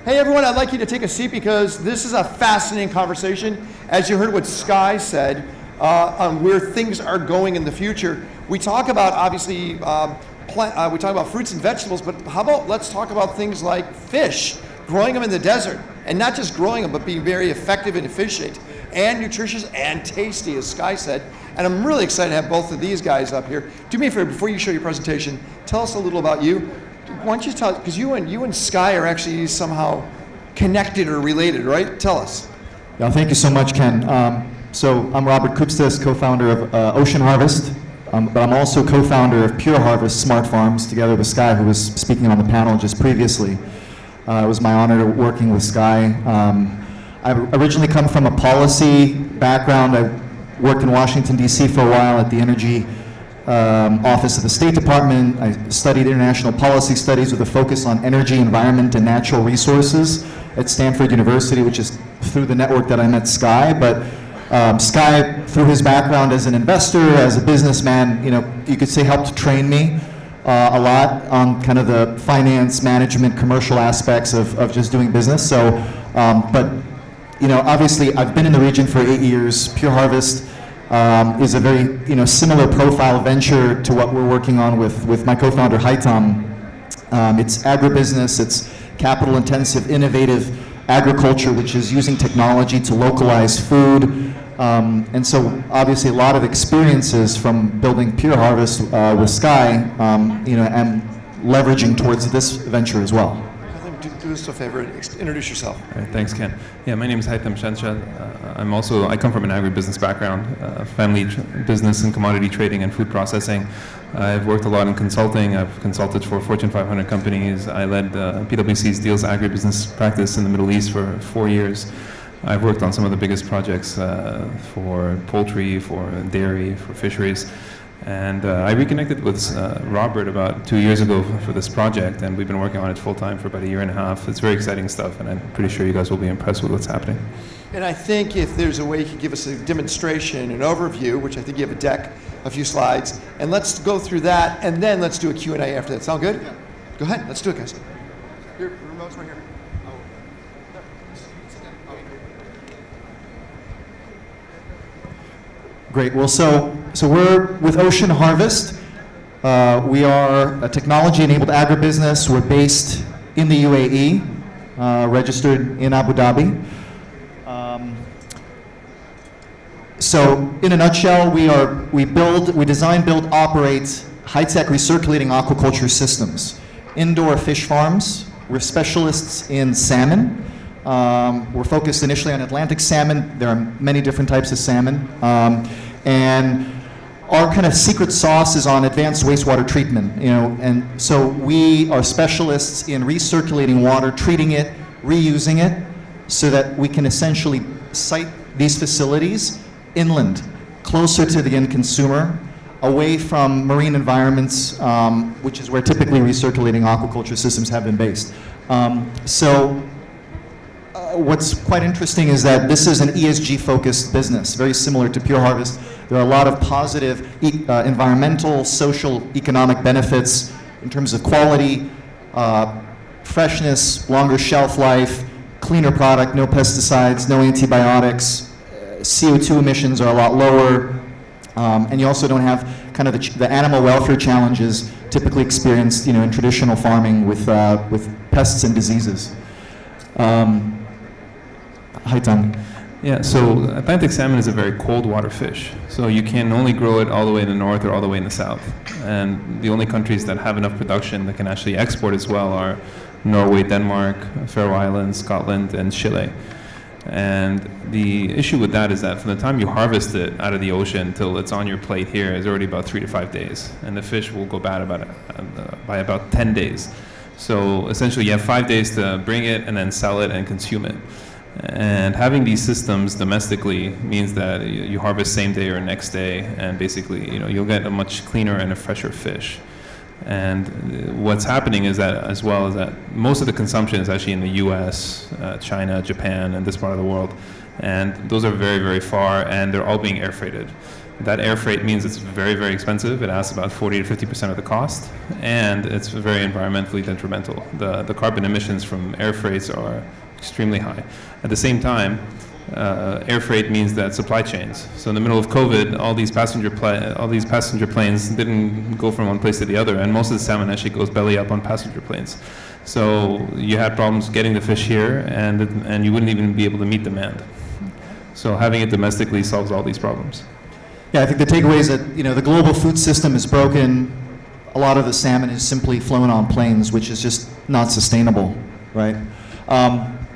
Hey everyone, I'd like you to take a seat because this is a fascinating conversation. As you heard what Sky said, on where things are going in the future. We talk about, obviously, we talk about fruits and vegetables, but how about let's talk about things like fish, growing them in the desert, and not just growing them, but being very effective and efficient, and nutritious and tasty, as Sky said. And I'm really excited to have both of these guys up here. Do me a favor, before you show your presentation, tell us a little about you. Why don't you tell, because you and Sky are actually somehow connected or related, right? Tell us. Yeah, thank you so much, Ken. So I'm Robert Kupstas, co-founder of Ocean Harvest, but I'm also co-founder of Pure Harvest Smart Farms, together with Sky, who was speaking on the panel just previously. It was my honor working with Sky. I originally come from a policy background. I worked in Washington, D.C. for a while at the Energy Office of the State Department. I studied international policy studies with a focus on energy, environment, and natural resources at Stanford University, which is through the network that I met Sky. But Sky, through his background as an investor, as a businessman, you could say helped train me a lot on kind of the finance, management, commercial aspects of just doing business. So, but obviously I've been in the region for 8 years. Pure Harvest is a very similar profile venture to what we're working on with my co-founder Haitam. It's agribusiness, it's capital intensive, innovative agriculture, which is using technology to localize food. And so obviously a lot of experiences from building Pure Harvest with Sky, and leveraging towards this venture as well. Do us a favor, introduce yourself. All right, thanks, Ken. Yeah, my name is Haitam Shansha. I come from an agribusiness background, family business and commodity trading and food processing. I've worked a lot in consulting. I've consulted for Fortune 500 companies. I led PwC's Deals agribusiness practice in the Middle East for 4 years. I've worked on some of the biggest projects for poultry, for dairy, for fisheries. And I reconnected with Robert about 2 years ago for this project, and we've been working on it full time for about 1.5 years. It's very exciting stuff, and I'm pretty sure you guys will be impressed with what's happening. And I think if there's a way you could give us a demonstration, an overview, which I think you have a deck, a few slides, and let's go through that, and then let's do a Q&A after that. Sound good? Yeah. Go ahead, let's do it, guys. Here, the remote's right here. Great. Well, so we're with Ocean Harvest. We are a technology-enabled agribusiness. We're based in the UAE, registered in Abu Dhabi. So, in a nutshell, we design, build, operate high-tech recirculating aquaculture systems, indoor fish farms. We're specialists in salmon. We're focused initially on Atlantic salmon. There are many different types of salmon. And our kind of secret sauce is on advanced wastewater treatment, and so we are specialists in recirculating water, treating it, reusing it, so that we can essentially site these facilities inland, closer to the end consumer, away from marine environments, which is where typically recirculating aquaculture systems have been based. What's quite interesting is that this is an ESG-focused business, very similar to Pure Harvest. There are a lot of positive environmental, social, economic benefits in terms of quality, freshness, longer shelf life, cleaner product, no pesticides, no antibiotics. CO2 emissions are a lot lower, and you also don't have kind of the animal welfare challenges typically experienced, in traditional farming with pests and diseases. Haitam. Yeah, so Atlantic salmon is a very cold water fish. So you can only grow it all the way in the north or all the way in the south. And the only countries that have enough production that can actually export as well are Norway, Denmark, Faroe Islands, Scotland, and Chile. And the issue with that is that from the time you harvest it out of the ocean till it's on your plate here is already about 3 to 5 days. And the fish will go bad by about 10 days. So essentially you have 5 days to bring it and then sell it and consume it. And having these systems domestically means that you harvest same day or next day, and basically, you'll get a much cleaner and a fresher fish. And what's happening is that, as well, is that most of the consumption is actually in the U.S., China, Japan, and this part of the world. And those are very, very far, and they're all being air freighted. That air freight means it's very, very expensive. It adds about 40 to 50% of the cost, and it's very environmentally detrimental. The carbon emissions from air freights are extremely high. At the same time, air freight means that supply chains. So in the middle of COVID, all these passenger planes didn't go from one place to the other, and most of the salmon actually goes belly up on passenger planes. So you had problems getting the fish here, and you wouldn't even be able to meet demand. So having it domestically solves all these problems. Yeah, I think the takeaway is that the global food system is broken. A lot of the salmon is simply flown on planes, which is just not sustainable, right?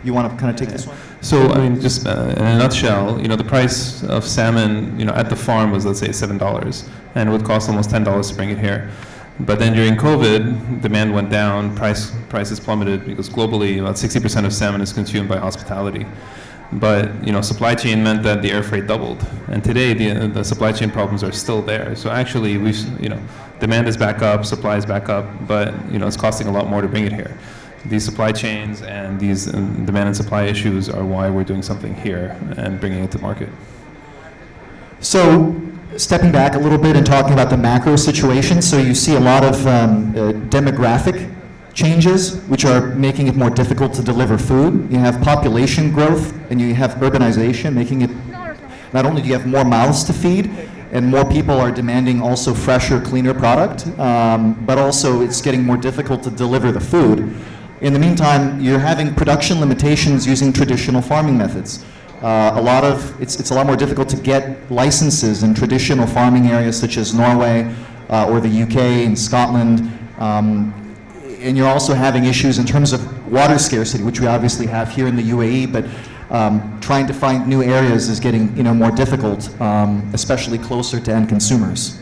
You want to kind of take this one? So, I mean, just in a nutshell, the price of salmon, at the farm was, let's say, $7, and it would cost almost $10 to bring it here. But then during COVID, demand went down, prices plummeted, because globally, about 60% of salmon is consumed by hospitality. But, supply chain meant that the air freight doubled. And today, the supply chain problems are still there. So actually, demand is back up, supply is back up, but, it's costing a lot more to bring it here. These supply chains and these demand and supply issues are why we're doing something here and bringing it to market. So, stepping back a little bit and talking about the macro situation, so you see a lot of demographic changes which are making it more difficult to deliver food. You have population growth and you have urbanization, making it, not only do you have more mouths to feed, and more people are demanding also fresher, cleaner product, but also it's getting more difficult to deliver the food. In the meantime, you're having production limitations using traditional farming methods. It's a lot more difficult to get licenses in traditional farming areas such as Norway or the UK and Scotland. And you're also having issues in terms of water scarcity, which we obviously have here in the UAE, but trying to find new areas is getting more difficult, especially closer to end consumers.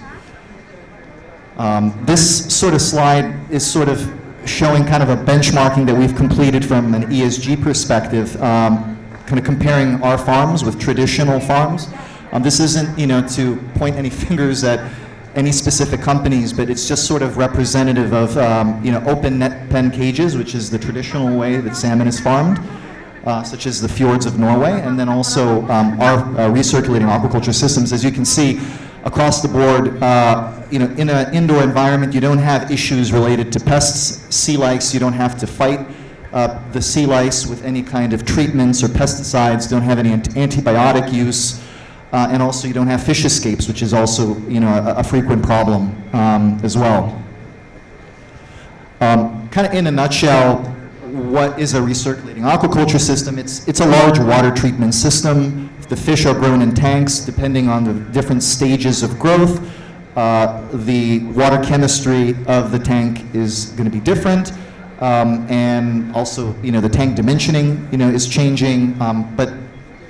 This sort of slide is sort of showing kind of a benchmarking that we've completed from an ESG perspective, kind of comparing our farms with traditional farms. This isn't to point any fingers at any specific companies, but it's just sort of representative of open net pen cages, which is the traditional way that salmon is farmed, such as the fjords of Norway, and then also our recirculating aquaculture systems. As you can see, across the board, in an indoor environment, you don't have issues related to pests, sea lice. You don't have to fight the sea lice with any kind of treatments or pesticides. Don't have any antibiotic use. And also you don't have fish escapes, which is also a frequent problem as well. Kind of in a nutshell, what is a recirculating aquaculture system? It's a large water treatment system. The fish are grown in tanks depending on the different stages of growth. The water chemistry of the tank is going to be different. And also, the tank dimensioning, is changing, but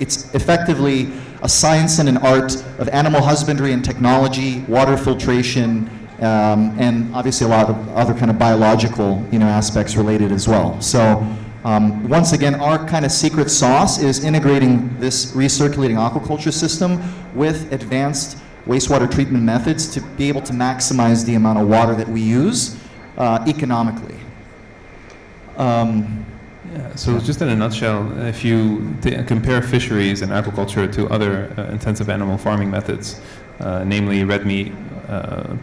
it's effectively a science and an art of animal husbandry and technology, water filtration, and obviously a lot of other kind of biological, aspects related as well. So once again, our kind of secret sauce is integrating this recirculating aquaculture system with advanced wastewater treatment methods to be able to maximize the amount of water that we use economically. Yeah, so just in a nutshell, if you compare fisheries and aquaculture to other intensive animal farming methods, namely red meat,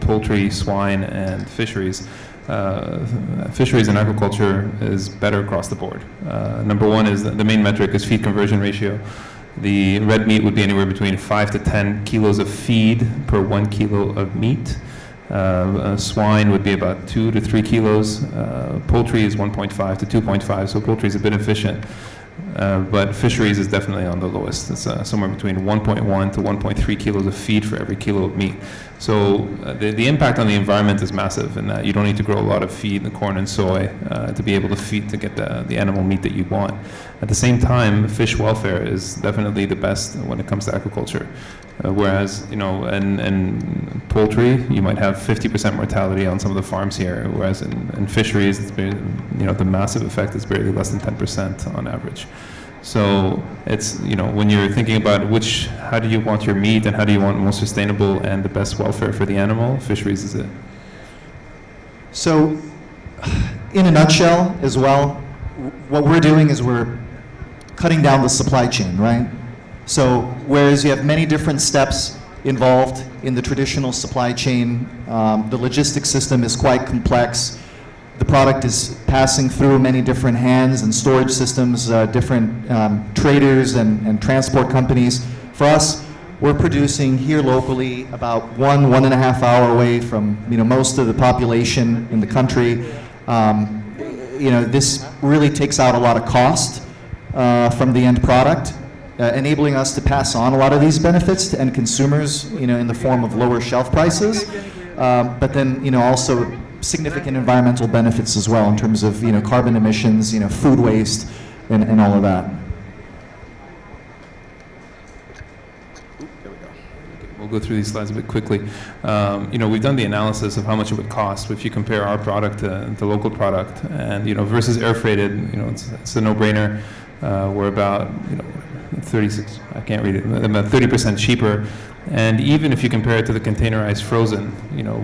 poultry, swine, and fisheries, fisheries and aquaculture is better across the board. Number one is the main metric is feed conversion ratio. The red meat would be anywhere between 5 to 10 kilos of feed per 1 kilo of meat. Swine would be about 2 to 3 kilos. Poultry is 1.5 to 2.5, so poultry is a bit efficient. But fisheries is definitely on the lowest. It's somewhere between 1.1 to 1.3 kilos of feed for every kilo of meat. So the impact on the environment is massive in that you don't need to grow a lot of feed, the corn and soy, to be able to get the animal meat that you want. At the same time, fish welfare is definitely the best when it comes to aquaculture. Whereas, in poultry, you might have 50% mortality on some of the farms here, whereas in fisheries, it's the massive effect is barely less than 10% on average. So it's, when you're thinking about how do you want your meat and how do you want most sustainable and the best welfare for the animal, fisheries is it. So, in a nutshell as well, what we're doing is we're cutting down the supply chain, right? So whereas you have many different steps involved in the traditional supply chain. The logistics system is quite complex. The product is passing through many different hands and storage systems, different traders and transport companies. For us, we're producing here locally about 1.5 hour away from most of the population in the country. This really takes out a lot of cost from the end product, enabling us to pass on a lot of these benefits to end consumers, in the form of lower shelf prices, but then, also significant environmental benefits as well in terms of, carbon emissions, food waste, and all of that. We'll go through these slides a bit quickly. We've done the analysis of how much it would cost if you compare our product to the local product, and versus air freighted, it's a no-brainer. We're about 36. I can't read it. About 30% cheaper, and even if you compare it to the containerized frozen,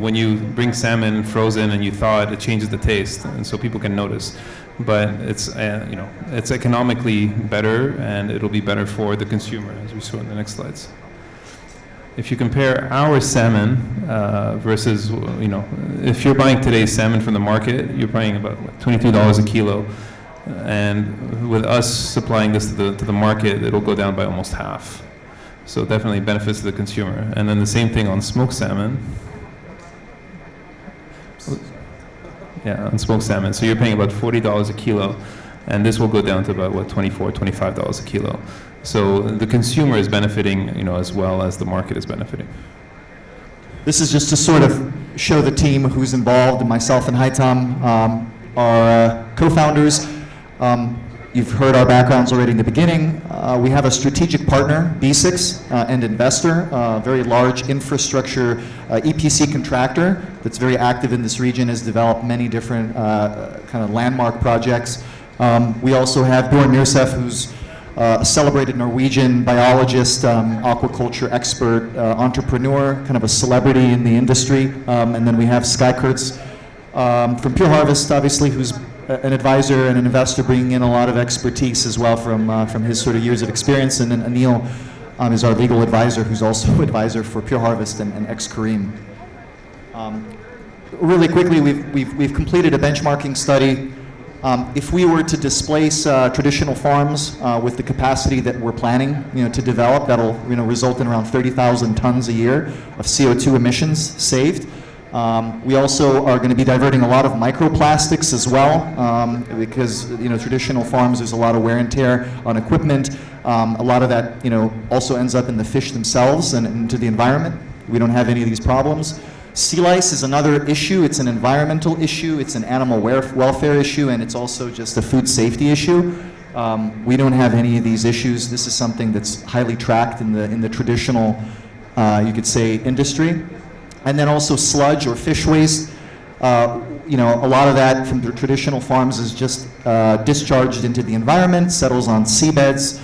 when you bring salmon frozen and you thaw it, it changes the taste, and so people can notice. But it's it's economically better, and it'll be better for the consumer, as we saw in the next slides. If you compare our salmon versus, if you're buying today's salmon from the market, you're paying about $22 a kilo. And with us supplying this to the market, it'll go down by almost half. So definitely benefits the consumer. And then the same thing on smoked salmon. Yeah, on smoked salmon. So you're paying about $40 a kilo, and this will go down to about, $24, $25 a kilo. So the consumer is benefiting, as well as the market is benefiting. This is just to sort of show the team who's involved. Myself and Haitam are co-founders. You've heard our backgrounds already in the beginning. We have a strategic partner, B6, and investor, a very large infrastructure EPC contractor that's very active in this region, has developed many different kind of landmark projects. We also have Bjorn Mirsef, who's a celebrated Norwegian biologist, aquaculture expert, entrepreneur, kind of a celebrity in the industry. And then we have Sky Kurtz from Pure Harvest, obviously, who's an advisor and an investor, bringing in a lot of expertise as well from his sort of years of experience. And then Anil is our legal advisor, who's also advisor for Pure Harvest and ex-Kareem. Really quickly, we've completed a benchmarking study. If we were to displace traditional farms with the capacity that we're planning, to develop, that'll result in around 30,000 tons a year of CO2 emissions saved. We also are going to be diverting a lot of microplastics as well, because traditional farms, there's a lot of wear and tear on equipment. A lot of that also ends up in the fish themselves and into the environment. We don't have any of these problems. Sea lice is another issue. It's an environmental issue, it's an animal welfare issue, and it's also just a food safety issue. We don't have any of these issues. This is something that's highly tracked in the traditional, you could say, industry. And then also sludge or fish waste. A lot of that from the traditional farms is just discharged into the environment, settles on seabeds,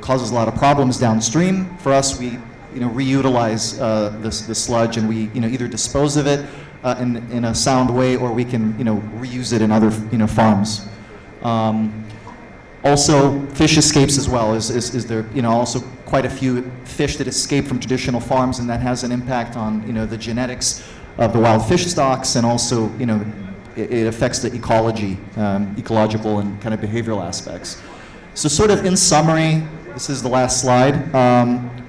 causes a lot of problems downstream. For us, we reutilize the sludge, and we either dispose of it in a sound way, or we can reuse it in other farms. Also, fish escapes as well. Is there also quite a few fish that escape from traditional farms, and that has an impact on the genetics of the wild fish stocks, and also it affects the ecological and kind of behavioral aspects. So sort of in summary, this is the last slide.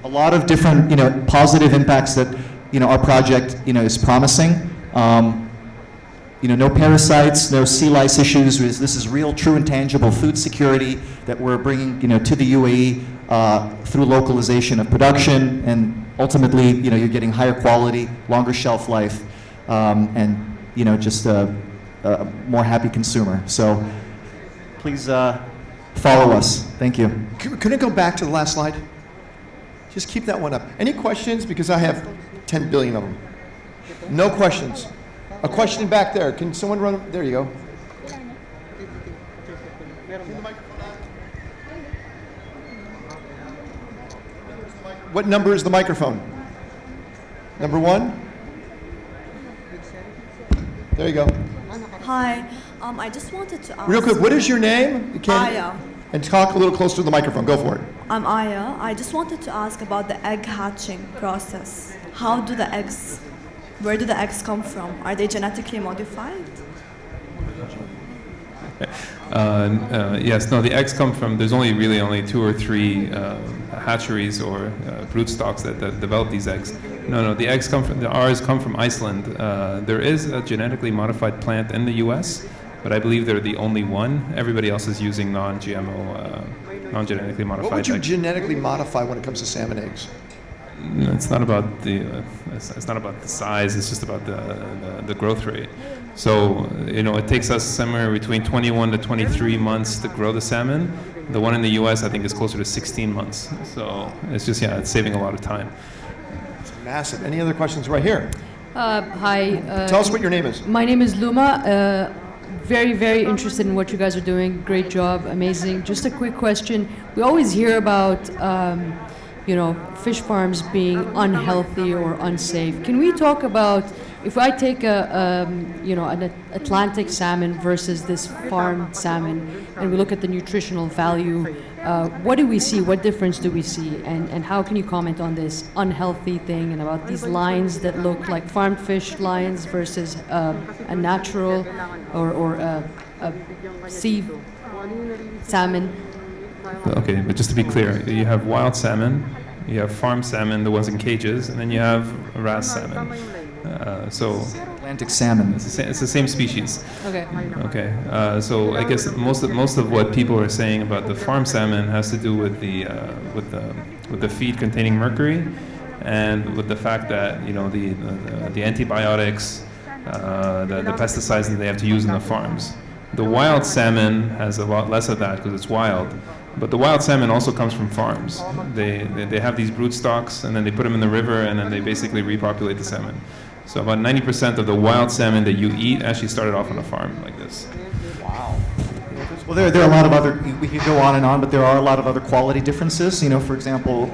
A lot of different positive impacts that our project is promising. No parasites, no sea lice issues. This is real, true, and tangible food security that we're bringing, to the UAE through localization of production, and ultimately, you're getting higher quality, longer shelf life, and just a more happy consumer. So, please follow us. Thank you. Could I go back to the last slide? Just keep that one up. Any questions? Because I have 10 billion of them. No questions. A question back there. Can someone run? There you go. What number is the microphone? Number 1? There you go. Hi, I just wanted to ask. Real quick, what is your name? Aya. And talk a little closer to the microphone. Go for it. I'm Aya. I just wanted to ask about the egg hatching process. Where do the eggs come from? Are they genetically modified? Yes, no, the eggs come from, there's only 2 or 3 hatcheries or brood stocks that develop these eggs. No, the eggs ours come from Iceland. There is a genetically modified plant in the US, but I believe they're the only one. Everybody else is using non-GMO, non-genetically modified What would you eggs. genetically modify when it comes to salmon eggs? It's not about the size. It's just about the growth rate. So it takes us somewhere between 21 to 23 months to grow the salmon. The one in the U.S. I think is closer to 16 months. So it's just it's saving a lot of time. It's massive. Any other questions right here? Hi. Tell us what your name is. My name is Luma. Very, very interested in what you guys are doing. Great job. Amazing. Just a quick question. We always hear about fish farms being unhealthy or unsafe. Can we talk about if I take an Atlantic salmon versus this farmed salmon, and we look at the nutritional value, what do we see? What difference do we see? And how can you comment on this unhealthy thing and about these lines that look like farmed fish lines versus a natural or a sea salmon? Okay, but just to be clear, you have wild salmon, you have farm salmon, the ones in cages, and then you have wrasse salmon. So Atlantic salmon. it's the same species. Okay. Okay, so I guess most of what people are saying about the farm salmon has to do with the feed containing mercury, and with the fact that the antibiotics, the pesticides that they have to use in the farms. The wild salmon has a lot less of that because it's wild. But the wild salmon also comes from farms. They have these brood stocks, and then they put them in the river, and then they basically repopulate the salmon. So about 90% of the wild salmon that you eat actually started off on a farm like this. Wow. Well, there are a lot of other, we could go on and on, but there are a lot of other quality differences. For example,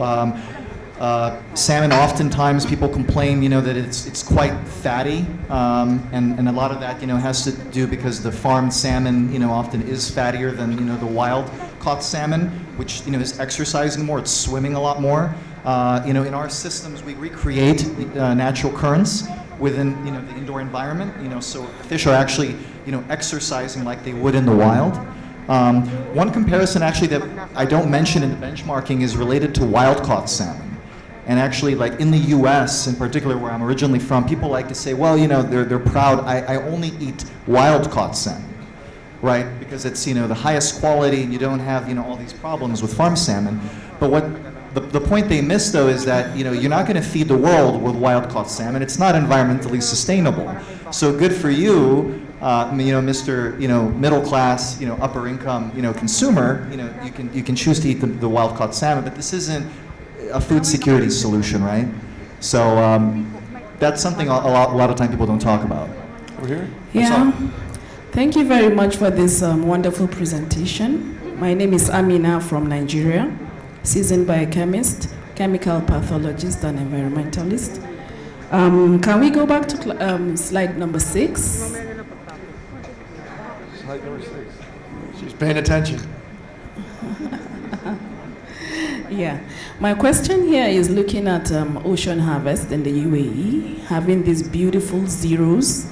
salmon, oftentimes people complain, that it's quite fatty, and a lot of that, has to do because the farmed salmon, often is fattier than, the wild caught salmon, which, is exercising more, it's swimming a lot more. In our systems, we recreate natural currents within, the indoor environment, so fish are actually, exercising like they would in the wild. One comparison actually that I don't mention in the benchmarking is related to wild caught salmon. And actually, like in the U.S. in particular, where I'm originally from, people like to say, well, they're proud. I only eat wild-caught salmon, right? Because it's the highest quality, and you don't have all these problems with farm salmon. But what the point they miss though is that you're not going to feed the world with wild-caught salmon. It's not environmentally sustainable. So good for you, Mr. Middle class, upper income, consumer. You can choose to eat the wild-caught salmon, but this isn't a food security solution, right? So that's something a lot of time people don't talk about. Over here? Yeah. Thank you very much for this wonderful presentation. My name is Amina from Nigeria, seasoned biochemist, chemical pathologist, and environmentalist. Can we go back to slide number 6? Slide number 6. She's paying attention. Yeah. My question here is looking at ocean harvest in the UAE, having these beautiful zeros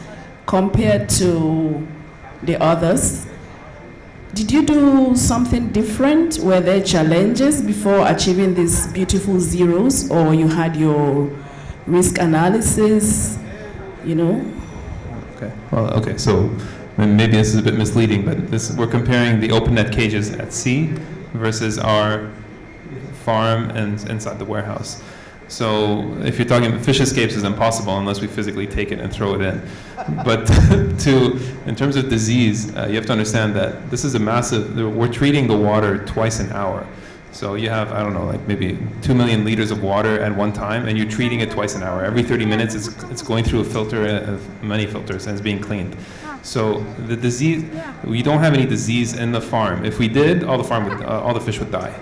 compared to the others. Did you do something different? Were there challenges before achieving these beautiful zeros, or you had your risk analysis, Okay. Well, okay. So maybe this is a bit misleading, but we're comparing the open net cages at sea versus our farm and inside the warehouse. So if you're talking fish escapes is impossible unless we physically take it and throw it in. But in terms of disease, you have to understand that this is a massive, we're treating the water twice an hour. So you have, I don't know, like maybe 2 million liters of water at one time, and you're treating it twice an hour. Every 30 minutes, it's going through a filter, many filters, and it's being cleaned. So the disease, we don't have any disease in the farm. If we did, all the fish would die.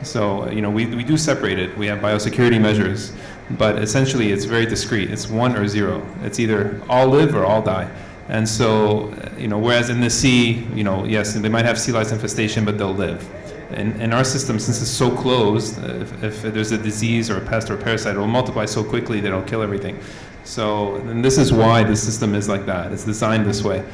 So, we do separate it. We have biosecurity measures, but essentially it's very discrete. It's 1 or 0. It's either all live or all die. And so, whereas in the sea, yes, they might have sea lice infestation, but they'll live. In our system, since it's so closed, if there's a disease or a pest or a parasite, it will multiply so quickly that it'll kill everything. So, and this is why the system is like that. It's designed this way.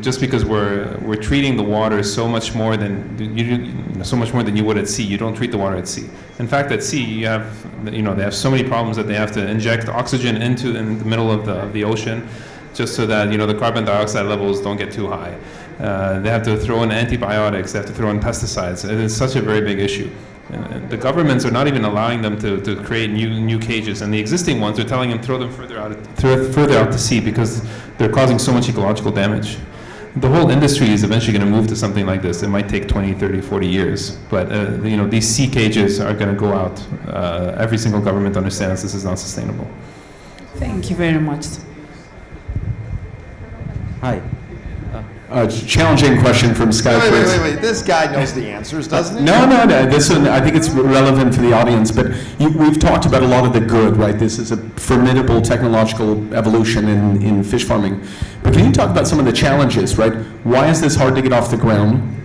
Just because we're treating the water so much more than you would at sea. You don't treat the water at sea. In fact, at sea, they have so many problems that they have to inject oxygen in the middle of the ocean, just so that the carbon dioxide levels don't get too high. They have to throw in antibiotics. They have to throw in pesticides. It is such a very big issue. The governments are not even allowing them to create new cages, and the existing ones are telling them throw them further out to sea because they're causing so much ecological damage. The whole industry is eventually going to move to something like this. It might take 20, 30, 40 years, but these sea cages are going to go out. Every single government understands this is not sustainable. Thank you very much. Hi. Challenging question from Sky. Wait. This guy knows the answers, doesn't he? No. This one, I think it's relevant for the audience, but we've talked about a lot of the good, right? This is a formidable technological evolution in fish farming. But can you talk about some of the challenges, right? Why is this hard to get off the ground?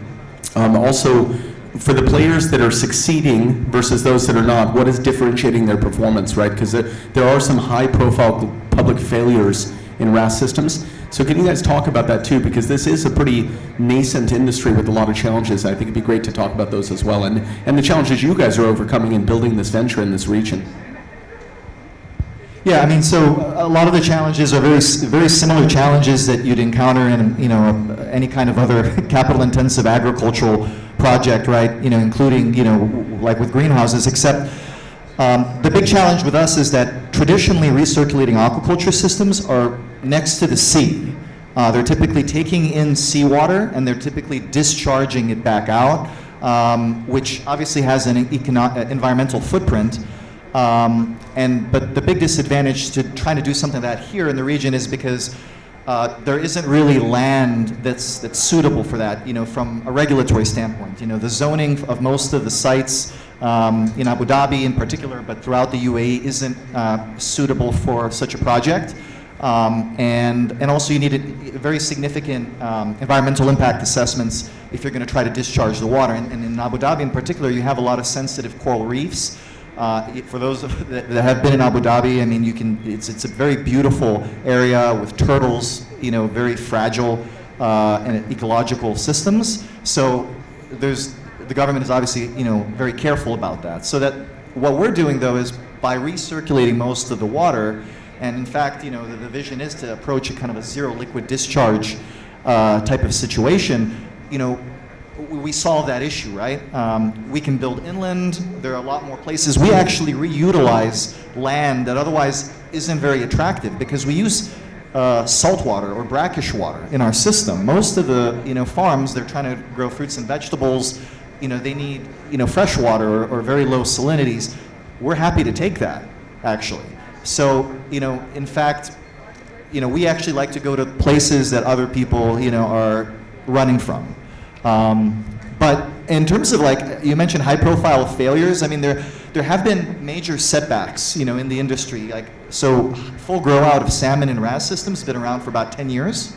Also, for the players that are succeeding versus those that are not, what is differentiating their performance, right? Because there are some high-profile public failures in RAS systems. So can you guys talk about that too? Because this is a pretty nascent industry with a lot of challenges. I think it'd be great to talk about those as well, and the challenges you guys are overcoming in building this venture in this region. Yeah, I mean, so a lot of the challenges are very similar challenges that you'd encounter in any kind of other capital-intensive agricultural project, right? Including like with greenhouses, except the big challenge with us is that traditionally recirculating aquaculture systems are next to the sea. They're typically taking in seawater and they're typically discharging it back out, which obviously has an environmental footprint. But the big disadvantage to trying to do something like that here in the region is because there isn't really land that's suitable for that, from a regulatory standpoint. The zoning of most of the sites in Abu Dhabi in particular, but throughout the UAE isn't suitable for such a project. And also you need very significant environmental impact assessments if you're going to try to discharge the water. And in Abu Dhabi in particular, you have a lot of sensitive coral reefs. For those that have been in Abu Dhabi, I mean, it's a very beautiful area with turtles, very fragile and ecological systems. So the government is obviously, very careful about that. So that what we're doing though is by recirculating most of the water, and in fact, the vision is to approach a kind of a zero liquid discharge type of situation. We solve that issue, right? We can build inland. There are a lot more places. We actually reutilize land that otherwise isn't very attractive because we use salt water or brackish water in our system. Most of the farms, they're trying to grow fruits and vegetables. They need fresh water or very low salinities. We're happy to take that, actually. So in fact, we actually like to go to places that other people are running from. But in terms of you mentioned high-profile failures. I mean, there have been major setbacks, in the industry. So full grow out of salmon and RAS systems has been around for about 10 years.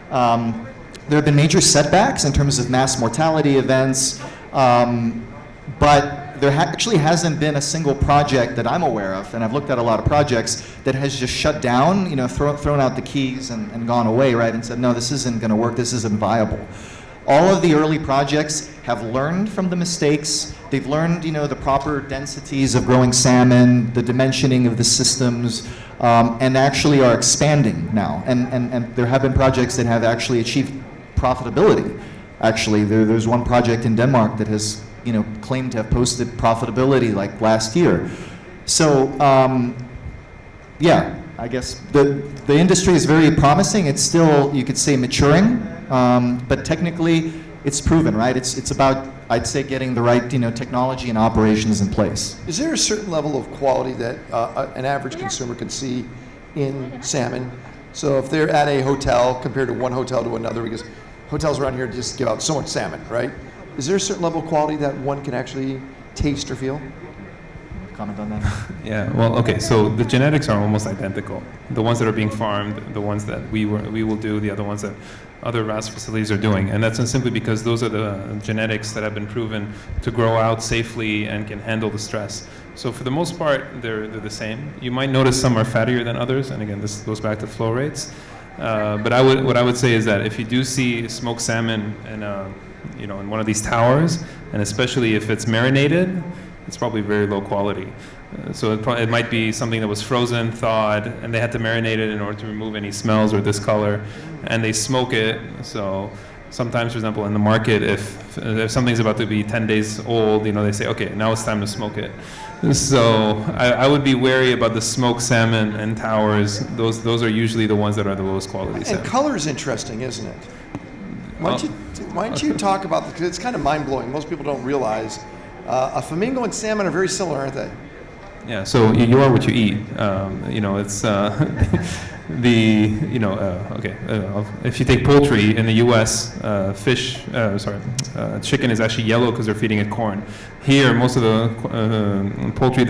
There have been major setbacks in terms of mass mortality events, but there actually hasn't been a single project that I'm aware of, and I've looked at a lot of projects, that has just shut down, thrown out the keys and gone away, right, and said, no, this isn't going to work, this isn't viable. All of the early projects have learned from the mistakes. They've learned, the proper densities of growing salmon, the dimensioning of the systems, and actually are expanding now. And there have been projects that have actually achieved profitability. Actually, there's one project in Denmark that has, claimed to have posted profitability last year. So, yeah, I guess the industry is very promising. It's still, you could say, maturing, but technically it's proven, right? It's about, I'd say, getting the right, technology and operations in place. Is there a certain level of quality that an average consumer can see in salmon? So if they're at a hotel compared to one hotel to another, because hotels around here just give out so much salmon, right? Is there a certain level of quality that one can actually taste or feel? comment on that? Yeah, well, okay, so the genetics are almost identical. The ones that are being farmed, the ones that we will do, the other ones that other RAS facilities are doing. And that's simply because those are the genetics that have been proven to grow out safely and can handle the stress. So for the most part, they're the same. You might notice some are fattier than others, and again, this goes back to flow rates. But what I would say is that if you do see smoked salmon in one of these towers, and especially if it's marinated, it's probably very low quality. So it might be something that was frozen, thawed, and they had to marinate it in order to remove any smells or discolor, and they smoke it. So sometimes, for example, in the market, if something's about to be 10 days old, they say, okay, now it's time to smoke it. So I would be wary about the smoked salmon and towers. Those are usually the ones that are the lowest quality salmon. And color is interesting, isn't it? Why don't you talk about this? Because it's kind of mind-blowing. Most people don't realize a flamingo and salmon are very similar, aren't they? Yeah, so you are what you eat. It's if you take poultry in the U.S., chicken is actually yellow because they're feeding it corn. Here, most of the poultry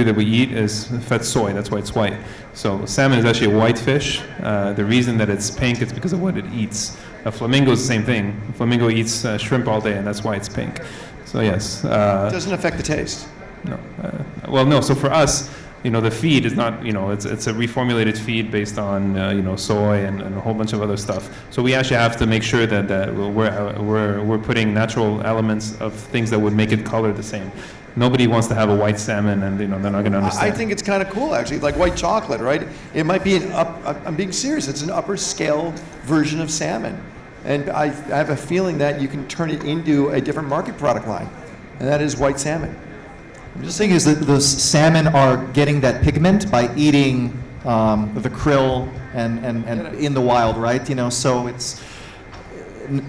that we eat is fed soy. That's why it's white. So salmon is actually a white fish. The reason that it's pink is because of what it eats. A flamingo is the same thing. A flamingo eats shrimp all day, and that's why it's pink. So yes. It doesn't affect the taste. No. No. So for us, the feed is not, it's a reformulated feed based on, soy and a whole bunch of other stuff. So we actually have to make sure that we're putting natural elements of things that would make it color the same. Nobody wants to have a white salmon, and they're not going to understand. I think it's kind of cool, actually, like white chocolate, right? It might be I'm being serious. It's an upper scale version of salmon, and I have a feeling that you can turn it into a different market product line, and that is white salmon. I'm just saying is that those salmon are getting that pigment by eating the krill and in the wild, right? So it's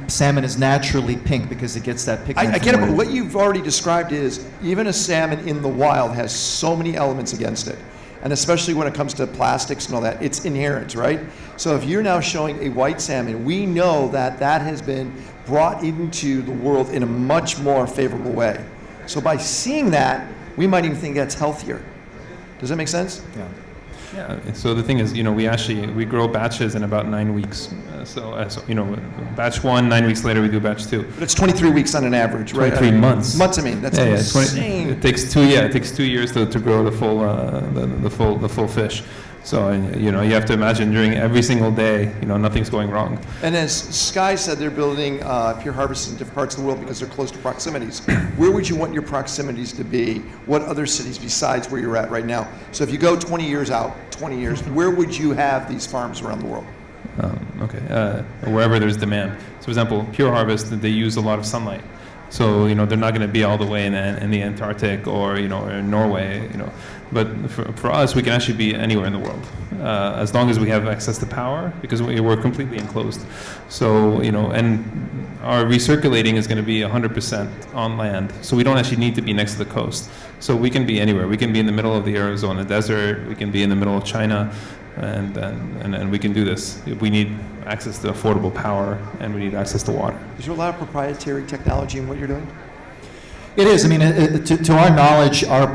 salmon is naturally pink because it gets that pigment. I get it, but what you've already described is even a salmon in the wild has so many elements against it. And especially when it comes to plastics and all that, it's inherent, right? So if you're now showing a white salmon, we know that has been brought into the world in a much more favorable way. So by seeing that, we might even think that's healthier. Does that make sense? Yeah. Yeah. So the thing is, we grow batches in about 9 weeks. Batch 1, 9 weeks later we do batch 2. But it's 23 weeks on an average, right? 23 months. Months, I mean. That's insane. It takes 2 years to grow the full fish. So you have to imagine during every single day, nothing's going wrong. And as Sky said, they're building Pure Harvest in different parts of the world because they're close to proximities. Where would you want your proximities to be? What other cities besides where you're at right now? So if you go 20 years out, where would you have these farms around the world? Wherever there's demand. So for example, Pure Harvest, they use a lot of sunlight. So they're not going to be all the way in the Antarctic or or Norway. But for us, we can actually be anywhere in the world, as long as we have access to power, because we're completely enclosed. So and our recirculating is going to be 100% on land. So we don't actually need to be next to the coast. So we can be anywhere. We can be in the middle of the Arizona desert. We can be in the middle of China, and we can do this. We need access to affordable power, and we need access to water. Is there a lot of proprietary technology in what you're doing? It is. I mean, to our knowledge, our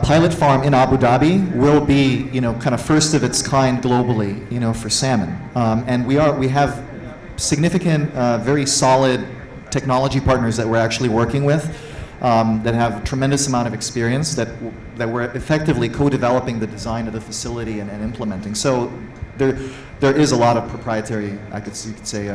pilot farm in Abu Dhabi will be, kind of first of its kind globally, for salmon. And we have significant, very solid technology partners that we're actually working with that have a tremendous amount of experience that we're effectively co-developing the design of the facility and implementing. So there is a lot of proprietary, you could say,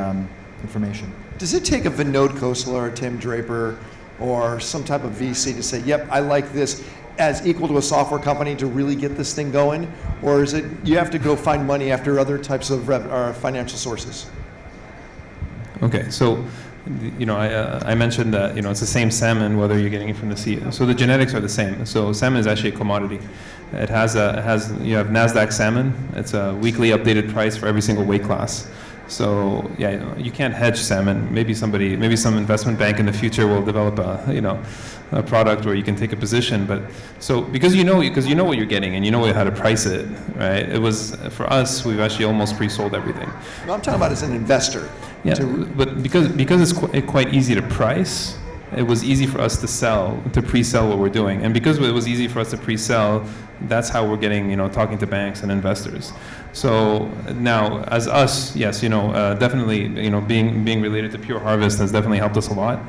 information. Does it take a Vinod Khosla or Tim Draper or some type of VC to say, yep, I like this, as equal to a software company to really get this thing going? Or is it you have to go find money after other types of financial sources? Okay, so I mentioned that it's the same salmon whether you're getting it from the sea. So the genetics are the same. So salmon is actually a commodity. You have NASDAQ salmon. It's a weekly updated price for every single weight class. So you can't hedge salmon. Maybe some investment bank in the future will develop a product where you can take a position. But so because you know what you're getting and you know how to price it, right? It was for us. We've actually almost pre-sold everything. No, I'm talking about as an investor. Yeah, but because it's quite easy to price, it was easy for us to pre-sell what we're doing. And because it was easy for us to pre-sell, that's how we're getting, talking to banks and investors. So now, as us, yes, definitely, being related to Pure Harvest has definitely helped us a lot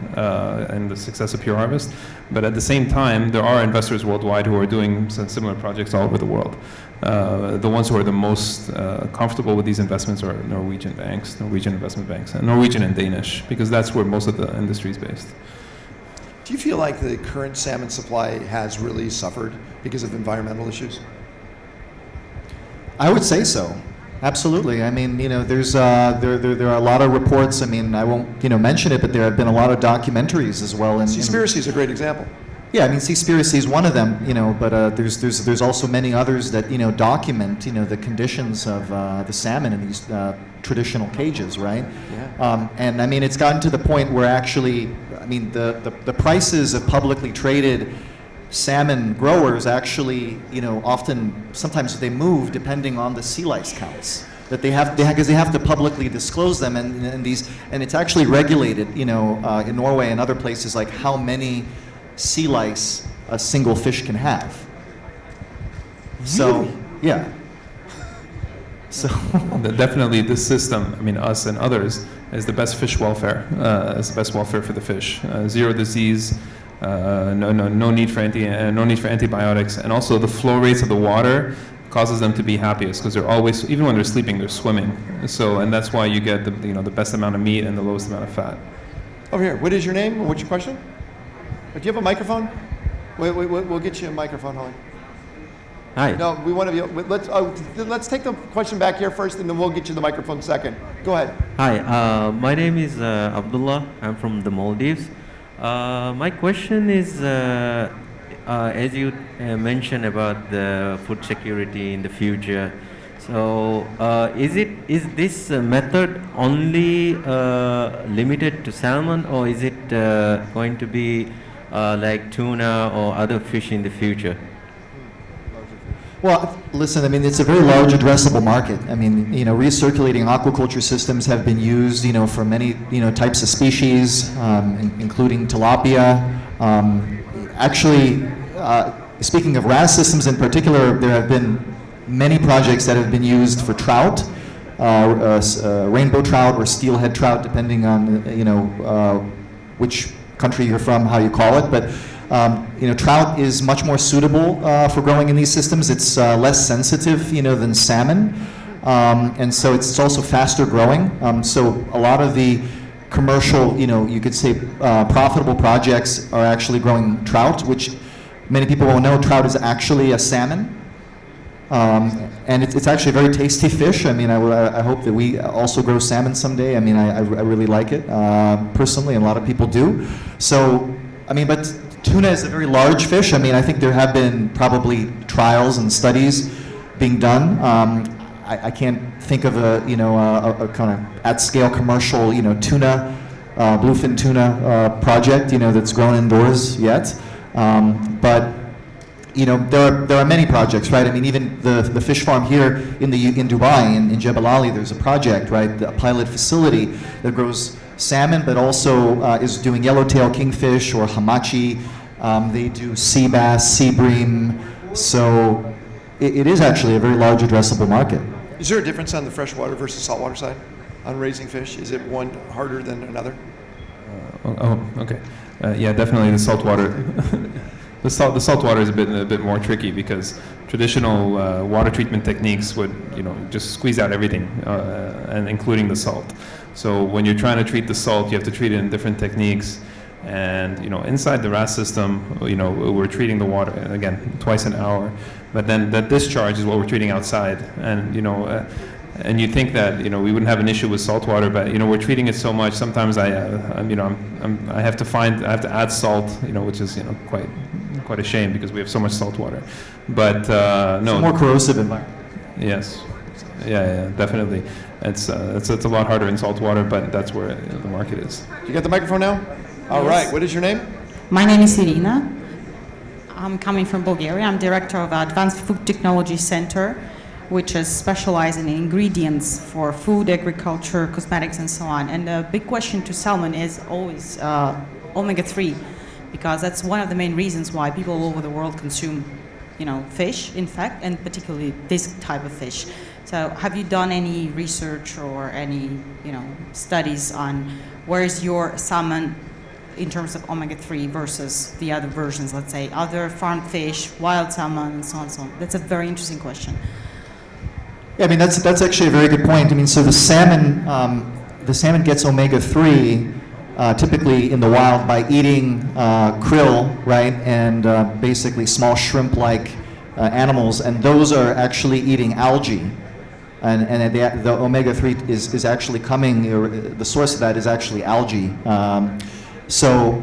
in the success of Pure Harvest. But at the same time, there are investors worldwide who are doing similar projects all over the world. The ones who are the most comfortable with these investments are Norwegian banks, Norwegian investment banks, and Norwegian and Danish, because that's where most of the industry is based. Do you feel like the current salmon supply has really suffered because of environmental issues? I would say so. Absolutely. I mean, there's there are a lot of reports. I mean, I won't mention it, but there have been a lot of documentaries as well. And Seaspiracy is a great example. Yeah, I mean, Seaspiracy is one of them. But there's also many others that document the conditions of the salmon in these traditional cages, right? Yeah. And I mean, it's gotten to the point where actually, I mean, the prices of publicly traded salmon growers actually, sometimes they move depending on the sea lice counts that because they have to publicly disclose them, and it's actually regulated, in Norway and other places, like how many sea lice a single fish can have. So, yeah. So definitely, this system, I mean, us and others, is the best fish welfare. It's the best welfare for the fish. Zero disease. No need for antibiotics, and also the flow rates of the water causes them to be happiest because they're always, even when they're sleeping, they're swimming. So, and that's why you get the best amount of meat and the lowest amount of fat. Over here. What is your name? What's your question? Do you have a microphone? We'll get you a microphone, Holly. Hi. No, we want to be. Let's take the question back here first, and then we'll get you the microphone second. Go ahead. Hi. My name is Abdullah. I'm from the Maldives. My question is, as you mentioned about the food security in the future, so is this method only limited to salmon, or is it going to be like tuna or other fish in the future? Well, listen, I mean, it's a very large addressable market. I mean, recirculating aquaculture systems have been used, for many, types of species, including tilapia. Actually, speaking of RAS systems in particular, there have been many projects that have been used for trout, rainbow trout or steelhead trout, depending on, which country you're from, how you call it. But trout is much more suitable for growing in these systems. It's less sensitive, than salmon, and so it's also faster growing. So a lot of the commercial, you could say, profitable projects are actually growing trout, which many people won't know. Trout is actually a salmon, and it's actually a very tasty fish. I mean, I hope that we also grow salmon someday. I mean, I really like it personally, and a lot of people do. So, I mean, but tuna is a very large fish. I mean, I think there have been probably trials and studies being done. I can't think of a kind of at-scale commercial, tuna, bluefin tuna project, that's grown indoors yet. But there are many projects, right? I mean, even the fish farm here in Dubai, in Jebel Ali, there's a project, right? A pilot facility that grows salmon, but also is doing yellowtail kingfish or hamachi. They do sea bass, sea bream. So it is actually a very large addressable market. Is there a difference on the freshwater versus saltwater side on raising fish? Is it one harder than another? Okay. Yeah, definitely the saltwater. The saltwater is a bit more tricky because traditional water treatment techniques would just squeeze out everything, and including the salt. So when you're trying to treat the salt, you have to treat it in different techniques. And inside the RAS system, we're treating the water again twice an hour, but then that discharge is what we're treating outside. And and you think that we wouldn't have an issue with salt water, but we're treating it so much. Sometimes I have to add salt, which is quite a shame because we have so much salt water. But no, it's a more corrosive environment. Yes, yeah, definitely. It's a lot harder in salt water, but that's where the market is. You got the microphone now? All right. What is your name? My name is Irina. I'm coming from Bulgaria. I'm director of Advanced Food Technology Center, which is specialized in ingredients for food, agriculture, cosmetics, and so on. And the big question to Salmon is always omega-3, because that's one of the main reasons why people all over the world consume, fish, in fact, and particularly this type of fish. So have you done any research or any, studies on where is your salmon in terms of omega-3 versus the other versions, let's say, other farmed fish, wild salmon, and so on and so on? That's a very interesting question. Yeah, I mean, that's actually a very good point. I mean, so the salmon gets omega-3 typically in the wild by eating krill, right, and basically small shrimp-like animals, and those are actually eating algae. And the omega-3 is actually coming, the source of that is actually algae. So,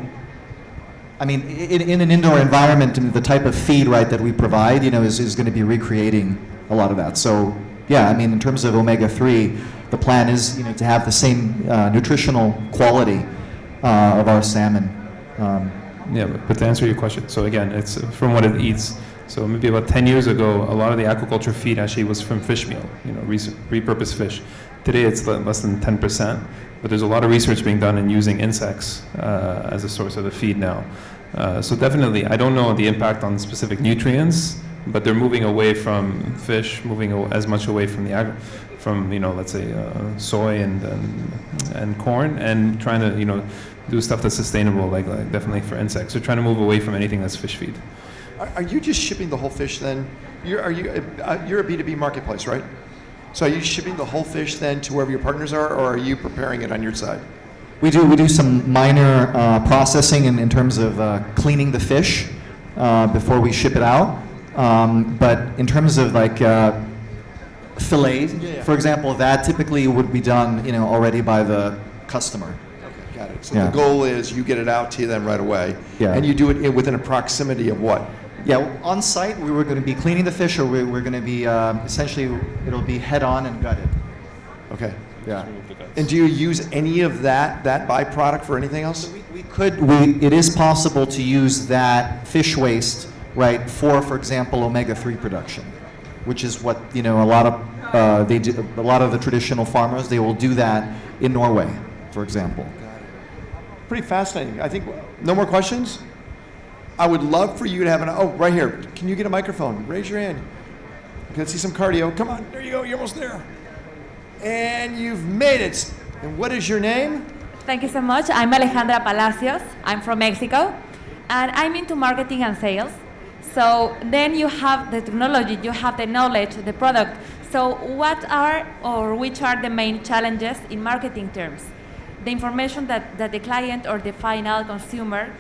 I mean, in an indoor environment, I mean, the type of feed, right, that we provide, is going to be recreating a lot of that. So, yeah, I mean, in terms of omega-3, the plan is, to have the same nutritional quality of our salmon. Yeah, but to answer your question, so again, it's from what it eats. So maybe about 10 years ago, a lot of the aquaculture feed actually was from fish meal, repurposed fish. Today it's less than 10%, but there's a lot of research being done in using insects as a source of the feed now. So definitely, I don't know the impact on specific nutrients, but they're moving away from fish, moving as much away from let's say soy and corn, and trying to do stuff that's sustainable, like definitely for insects. They're trying to move away from anything that's fish feed. Are you just shipping the whole fish then? You're a B2B marketplace, right? So are you shipping the whole fish then to wherever your partners are, or are you preparing it on your side? We do some minor processing in terms of cleaning the fish before we ship it out. But in terms of like fillets, for example, that typically would be done, already by the customer. Okay, got it. So Yeah. the goal is you get it out to them right away, Yeah. and you do it within a proximity of what? Yeah, on site we were going to be cleaning the fish, or we're going to be essentially it'll be head on and gutted. Okay. Yeah. And do you use any of that byproduct for anything else? It is possible to use that fish waste, right, for example, omega-3 production, which is what a lot of they do. A lot of the traditional farmers, they will do that in Norway, for example. Pretty fascinating. I think, no more questions? I would love for you to have right here. Can you get a microphone? Raise your hand. Okay, let's see some cardio. Come on, there you go, you're almost there. And you've made it. And what is your name? Thank you so much. I'm Alejandra Palacios. I'm from Mexico, and I'm into marketing and sales. So then you have the technology, you have the knowledge, the product. So which are the main challenges in marketing terms? The information that the client or the final consumer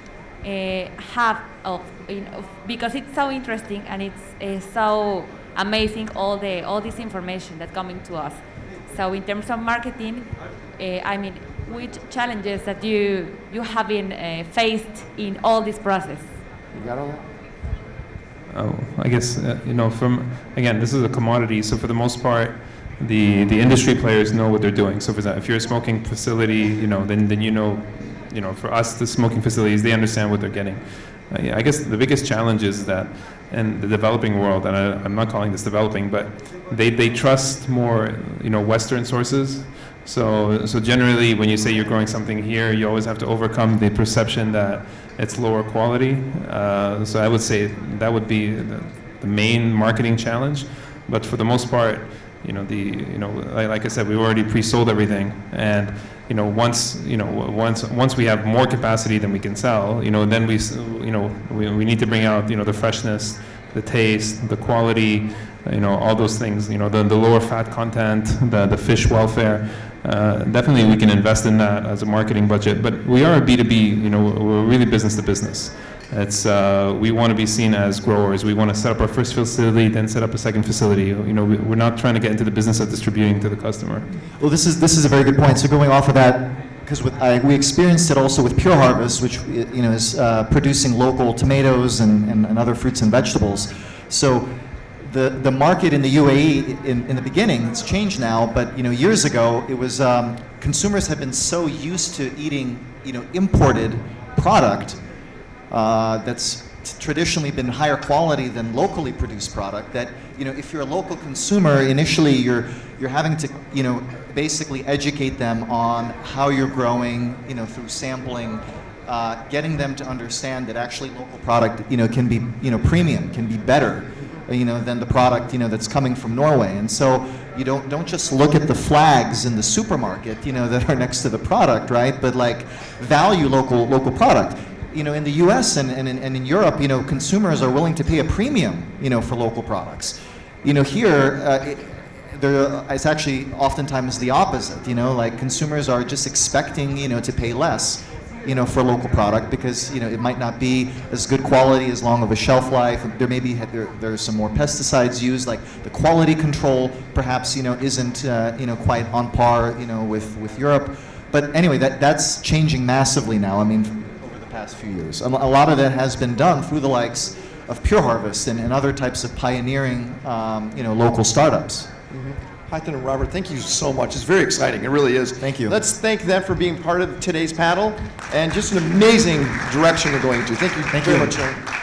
have because it's so interesting and it's so amazing, all this information that's coming to us. So in terms of marketing, which challenges that you have been faced in all this process? You got all that? Oh, I guess, this is a commodity, so for the most part, the industry players know what they're doing. So for example, if you're a smoking facility, then for us, the smoking facilities, they understand what they're getting. I guess the biggest challenge is that in the developing world, and I'm not calling this developing, but they trust more, Western sources. So generally, when you say you're growing something here, you always have to overcome the perception that it's lower quality. So I would say that would be the main marketing challenge. But for the most part, like I said, we already pre-sold everything, and once we have more capacity than we can sell, then we need to bring out the freshness, the taste, the quality, all those things, the lower fat content, the fish welfare. Definitely we can invest in that as a marketing budget, but we are a B2B, we're really business to business. It's we want to be seen as growers. We want to set up our first facility, then set up a second facility. We're not trying to get into the business of distributing to the customer. Well, this is a very good point. So going off of that, because we experienced it also with Pure Harvest, which is producing local tomatoes and other fruits and vegetables. So the market in the UAE in the beginning, it's changed now, but years ago it was consumers have been so used to eating imported product that's traditionally been higher quality than locally produced product, that if you're a local consumer, initially you're having to basically educate them on how you're growing through sampling getting them to understand that actually local product, can be, premium, can be better, than the product, that's coming from Norway. And so you don't just look at the flags in the supermarket, that are next to the product, right? But like value local product. In the U.S. and in Europe, consumers are willing to pay a premium, for local products. Here, it's actually oftentimes the opposite. Like consumers are just expecting, to pay less, for a local product because it might not be as good quality, as long of a shelf life. There may be there's some more pesticides used. Like the quality control, perhaps isn't quite on par, with Europe. But anyway, that's changing massively now. I mean, over the past few years, a lot of that has been done through the likes of Pure Harvest and other types of pioneering, local startups. Hyten and Robert, thank you so much. It's very exciting. It really is. Thank you. Let's thank them for being part of today's panel and just an amazing direction you're going to. Thank you very much, Sharon.